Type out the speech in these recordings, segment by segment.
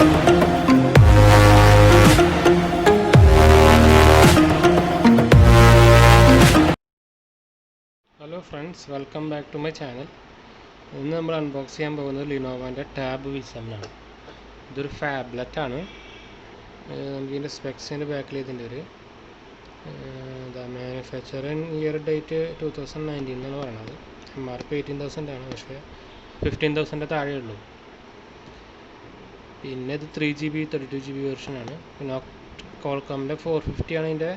Hello friends, welcome back to my channel. ഇന്ന് നമ്മൾ unbox ചെയ്യാൻ പോകുന്നത് ലിനോവോൻ്റെ ടാബ് V7 ആണ്. ഇതൊരു ഫാബ്ലെറ്റാണ്. നമുക്കിതിൻ്റെ സ്പെക്സിൻ്റെ ബാക്കിൽ ഇതിൻ്റെ ഒരു മാനുഫാക്ചറിങ് ഇയർ ഡേറ്റ് 2019 എന്നാണ് പറയുന്നത്. MRP 18,000 ആണ്, പക്ഷേ 15,000 താഴെ ഉള്ളൂ. പിന്നെ ഇത് 3GB 32GB വെർഷനാണ്. പിന്നെ കോൾകോമിൻ്റെ 450 ആണ് ഇതിൻ്റെ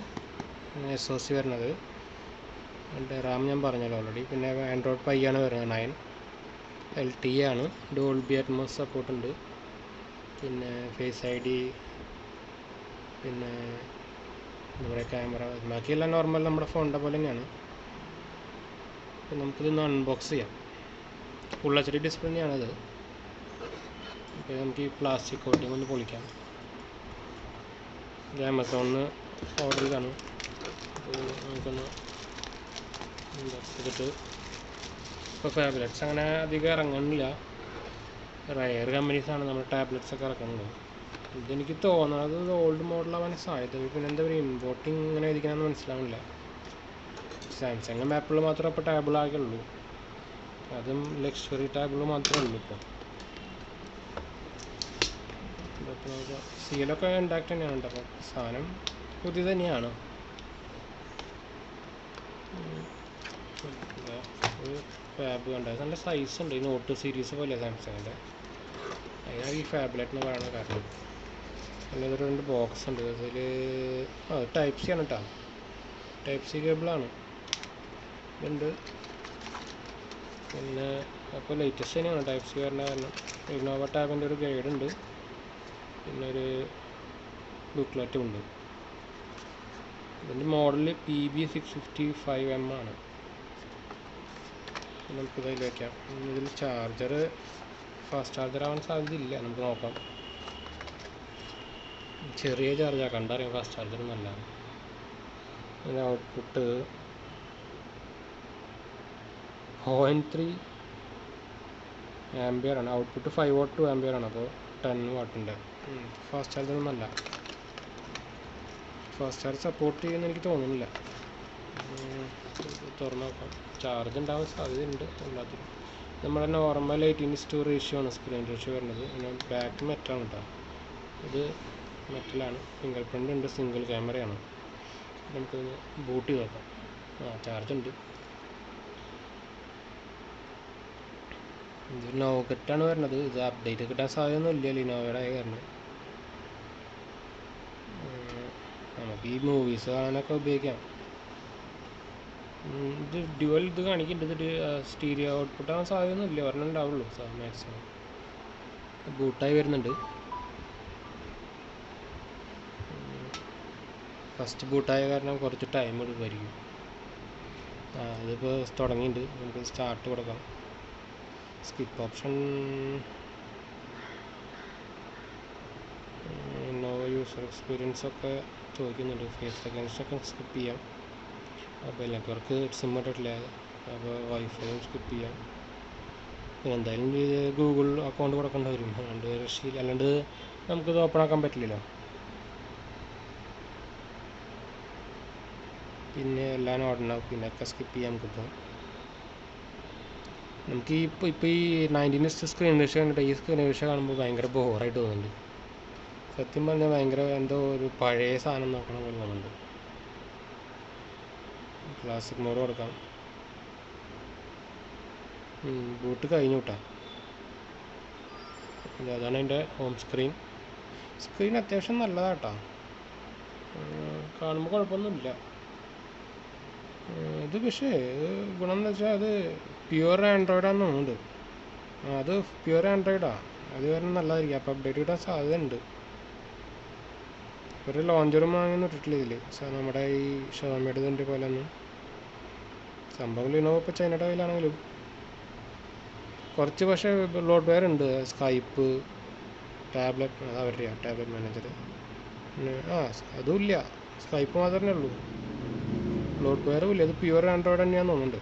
SoC വരുന്നത്. റാം ഞാൻ പറഞ്ഞല്ലോ ഓൾറെഡി. പിന്നെ ആൻഡ്രോയിഡ് പൈ ആണ് വരുന്നത് 9 LTE ആണ്. ഡോൾബി അറ്റ്മോസ് സപ്പോർട്ട് ഉണ്ട്. പിന്നെ ഫേസ് ID, പിന്നെ എന്താ പറയുക, ക്യാമറ, ബാക്കിയെല്ലാം നോർമൽ നമ്മുടെ ഫോണിൻ്റെ പോലെ തന്നെയാണ്. അപ്പം നമുക്കിതൊന്ന് അൺബോക്സ് ചെയ്യാം. ഫുൾ HD ഡിസ്പ്ലേ തന്നെയാണിത്. അപ്പോൾ നമുക്ക് ഈ പ്ലാസ്റ്റിക് കോട്ടിങ് ഒന്ന് പൊളിക്കാം. ഇത് ആമസോണിൽ ഓർഡർ ചെയ്താണ്. അപ്പോൾ നമുക്കൊന്ന് ചെയ്തിട്ട് ഇപ്പോൾ ഫാബ്ലെറ്റ്സ് അങ്ങനെ അധികം ഇറങ്ങുന്നില്ല. റയർ കമ്പനീസാണ് നമ്മുടെ ടാബ്ലെറ്റ്സ് ഒക്കെ ഇറക്കുന്നത്. ഇതെനിക്ക് തോന്നുന്നത് ഇത് ഓൾഡ് മോഡലാവാൻ സാധ്യത. പിന്നെ എന്താ പറയുക, ഇമ്പോർട്ടിങ് ഇങ്ങനെ ഇരിക്കണമെന്ന് മനസ്സിലാവുന്നില്ല. സാംസങ്ങും ആപ്പിൾ മാത്രമേ ഇപ്പോൾ ടാബിൾ ആകുള്ളൂ. അതും ലക്ഷറി ടാബിൾ മാത്രമേ ഉള്ളൂ ഇപ്പോൾ. ഇപ്പോൾ നമുക്ക് സീലൊക്കെ ഉണ്ടാക്കി തന്നെയാണ്. അപ്പോൾ സാധനം പുതിയ തന്നെയാണ്. ഒരു ഫാബ് കണ്ടത് നല്ല സൈസ് ഉണ്ട്. ഈ നോട്ട് സീരീസ് പോലെ സാംസങ്ങിൻ്റെ. അതിനാണ് ഈ ഫാബ്ലെറ്റ് എന്ന് പറയുന്ന കാരണം. പിന്നെ ഇതൊരു 2 ബോക്സ് ഉണ്ട്. അതിൽ ടൈപ്പ് സി ആണ് കേട്ടോ. ടൈപ്പ് സി കേബിളാണ് ഇതുണ്ട്. പിന്നെ അപ്പോൾ ലേറ്റസ്റ്റ് തന്നെയാണ് ടൈപ്പ് സി വരുന്ന കാരണം. ഇന്നോവ ടാബിൻ്റെ ഒരു ഗൈഡ് ഉണ്ട്. പിന്നെ ഒരു ബുക്ക്ലെറ്റും ഉണ്ട്. ഇതിൻ്റെ മോഡൽ PB655M ആണ്. നമുക്കിത് അതിൽ വയ്ക്കാം. ഇതിൽ ചാർജർ ഫാസ്റ്റ് ചാർജർ ആവാൻ സാധ്യതയില്ല. നമുക്ക് നോക്കാം. ചെറിയ ചാർജാണ്, കണ്ടറിയാം ഫാസ്റ്റ് ചാർജർ എന്നല്ല. ഇതിൻ്റെ ഔട്ട്പുട്ട് 0.3 ആംപിയർ ആണ്. ഔട്ട്പുട്ട് 5 watt 2 ആംപിയർ ആണ്. അപ്പോൾ 10 വാട്ടിൻ്റെ ഫാസ്റ്റ് ചാർജർ ഒന്നല്ല. ഫാസ്റ്റ് ചാർജ് സപ്പോർട്ട് ചെയ്യുമെന്ന് എനിക്ക് തോന്നുന്നില്ല. തുറന്ന് നോക്കാം. ചാർജ് ഉണ്ടാവാൻ സാധ്യതയുണ്ട്. എല്ലാത്തിനും നമ്മുടെ നോർമൽ 18:2 റേഷ്യോ ആണ് സ്ക്രീൻ റേഷ്യോ വരുന്നത്. പിന്നെ ബാക്ക് മെറ്റലാണ് കേട്ടോ. ഇത് മെറ്റലാണ്. ഫിംഗർ പ്രിൻ്റ് ഉണ്ട്. സിംഗിൾ ക്യാമറയാണ്. നമുക്കിത് ബൂട്ട് ചെയ്ത് നോക്കാം. ചാർജ് ഉണ്ട്. ഇത് നോക്കറ്റാണ് വരുന്നത്. ഇത് അപ്ഡേറ്റ് കിട്ടാൻ സാധ്യതയൊന്നുമില്ല ലിനോവയുടെ കാരണം. നമുക്ക് ഈ മൂവീസ് കാണാനൊക്കെ ഉപയോഗിക്കാം. ഇത് ഡ്യുവൽ ഇത് കാണിക്കുന്നുണ്ട്. ഇത് സ്റ്റീരിയോ ഔട്ട്പുട്ട് ആവാൻ സാധ്യതയൊന്നുമില്ല. ഒരെണ്ണം ഉണ്ടാവുള്ളൂ മാക്സിമം. ബൂട്ടായി വരുന്നുണ്ട്. ഫസ്റ്റ് ബൂട്ടായ കാരണം കുറച്ച് ടൈം എടുക്കുമായിരിക്കും. ഇതിപ്പോൾ തുടങ്ങിയിട്ടുണ്ട്. നമുക്ക് സ്റ്റാർട്ട് കൊടുക്കാം. Skip option no user experience ഒക്കെ ചോദിക്കുന്നുണ്ട്. ഫേസ് സെക്കൻഡ്സൊക്കെ സ്കിപ്പ് ചെയ്യാം. മൊബൈൽ നെറ്റ്വർക്ക് സിം ഇട്ടിട്ടില്ല. അപ്പോൾ വൈഫൈയും സ്കിപ്പ് ചെയ്യാം. പിന്നെ എന്തായാലും ഗൂഗിൾ അക്കൗണ്ട് കൊടുക്കേണ്ടി വരും. അല്ലാണ്ട് രക്ഷയില്ല. അല്ലാണ്ട് നമുക്കിത് ഓപ്പൺ ആക്കാൻ പറ്റില്ലല്ലോ. പിന്നെ എല്ലാം ഓടണം. പിന്നെ ഒക്കെ സ്കിപ്പ് ചെയ്യാം. നമുക്ക് ഇപ്പോൾ ഈ 19 സ്ക്രീൻ റേഷ്യോ കണ്ടിട്ട് ഈ സ്ക്രീൻ റേഷ്യോ കാണുമ്പോൾ ഭയങ്കര ബോറായിട്ട് തോന്നുന്നുണ്ട്. സത്യം പറഞ്ഞാൽ ഭയങ്കര എന്തോ ഒരു പഴയ സാധനം നോക്കണ പോലെ തോന്നുന്നുണ്ട്. ക്ലാസിക് മോഡ് കൊടുക്കാം. ബൂട്ട് കഴിഞ്ഞു കിട്ടാം. അതാണ് അതിൻ്റെ ഹോം സ്ക്രീൻ. സ്ക്രീൻ അത്യാവശ്യം നല്ലതാട്ടോ. കാണുമ്പോൾ കുഴപ്പമൊന്നുമില്ല. ഇത് പക്ഷേ ഗുണം എന്ന് വെച്ചാൽ അത് പ്യുവർ ആൻഡ്രോയിഡാന്ന് തോന്നുന്നുണ്ട്. അത് പ്യുവർ ആൻഡ്രോയിഡാണ്. അത് കാരണം നല്ലതായിരിക്കും. അപ്പോൾ അപ്ഡേറ്റ് കിട്ടാൻ സാധ്യതയുണ്ട്. ഒരു ലോഞ്ചറും വാങ്ങുന്ന ഇട്ടിട്ടില്ല ഇതിൽ. നമ്മുടെ ഈ ഷോമിയുടെ ഇതിൻ്റെ പോലെ ഒന്നും സംഭവം. ലിനോവോ ഇപ്പോൾ ചൈനയുടെ കയ്യിലാണെങ്കിലും കുറച്ച് പക്ഷേ ലോഡ് വെയർ ഉണ്ട്. സ്കൈപ്പ്, ടാബ്ലറ്റ്, അവരുടെ ടാബ്ലറ്റ് മാനേജർ. പിന്നെ അതും ഇല്ല. സ്കൈപ്പ് മാത്രമേ ഉള്ളൂ. ലോഡ് വെയറും ഇല്ല. ഇത് പ്യുവർ ആൻഡ്രോയിഡ് തന്നെയാണെന്ന് തോന്നുന്നുണ്ട്.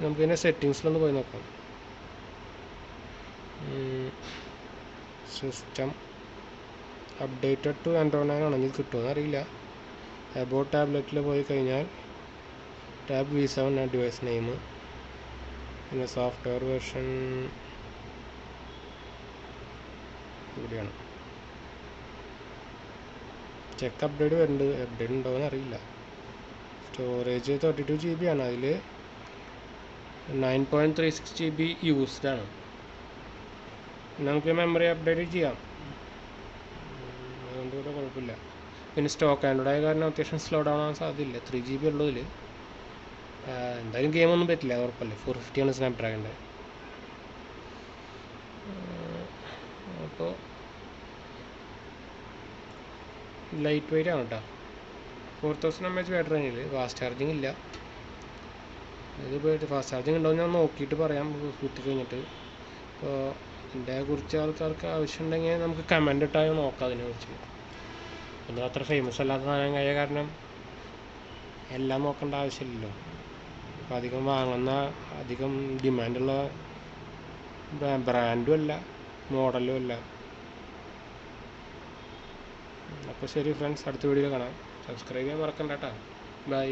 നമുക്കിതിൻ്റെ സെറ്റിങ്സിലൊന്ന് പോയി നോക്കാം. സിസ്റ്റം അപ്ഡേറ്റഡ് ടു ആൻഡ്രോയിഡ് 9 ആണെങ്കിൽ കിട്ടുമെന്ന് അറിയില്ല. അബൌട്ട് ടാബ്ലറ്റിൽ പോയി കഴിഞ്ഞാൽ ടാബ് V7 ഡിവൈസ് നെയിം, പിന്നെ സോഫ്റ്റ്വെയർ വേർഷൻ ഇവിടെയാണ്. ചെക്ക് അപ്ഡേറ്റ് വരുന്നുണ്ട്, അപ്ഡേറ്റ് ഉണ്ടോയെന്ന് അറിയില്ല. സ്റ്റോറേജ് 32 GB ആണ്, അതിൽ 9.36 GB യൂസ്ഡ് ആണ്. നമുക്ക് മെമ്മറി അപ്ഡേറ്റ് ചെയ്യാം, അതുകൊണ്ട് ഇവിടെ കുഴപ്പമില്ല. പിന്നെ സ്റ്റോക്ക് ആൻഡ്രോയിഡ് ആയ കാരണം അത്യാവശ്യം സ്ലോ ഡൗൺ ആവാൻ സാധ്യതയില്ല. 3 GB ഉള്ളതിൽ എന്തായാലും ഗെയിമൊന്നും പറ്റില്ല, ഉറപ്പല്ലേ. 450 ആണ് സ്നാപ്ഡ്രാഗണിൻ്റെ. അപ്പോൾ ലൈറ്റ് വെയിറ്റ് ആണ് കേട്ടോ. 4000 mAh ബാറ്ററി ആണെങ്കിൽ ഫാസ്റ്റ് ചാർജിങ് ഇല്ല. ഇതിപ്പോൾ ഫാസ്റ്റ് ചാർജിങ് ഉണ്ടോ എന്ന് ഞാൻ നോക്കിയിട്ട് പറയാം കുത്തി കഴിഞ്ഞിട്ട്. അപ്പോൾ ഇതിൻ്റെ കുറിച്ച് ആൾക്കാർക്ക് ആവശ്യമുണ്ടെങ്കിൽ നമുക്ക് കമൻ്റ് ഇട്ടാൽ നോക്കാം അതിനെക്കുറിച്ച്. ഒന്നും അത്ര ഫേമസ് അല്ലാത്ത സാധനം കഴിയ കാരണം എല്ലാം നോക്കേണ്ട ആവശ്യമില്ലല്ലോ. അപ്പോൾ അധികം ഡിമാൻഡുള്ള ബ്രാൻഡും അല്ല, മോഡലും അല്ല. അപ്പോൾ ശരി ഫ്രണ്ട്സ്, അടുത്ത വീഡിയോയിൽ കാണാം. സബ്സ്ക്രൈബ് ചെയ്യാൻ മറക്കണ്ട കേട്ടോ. ബൈ.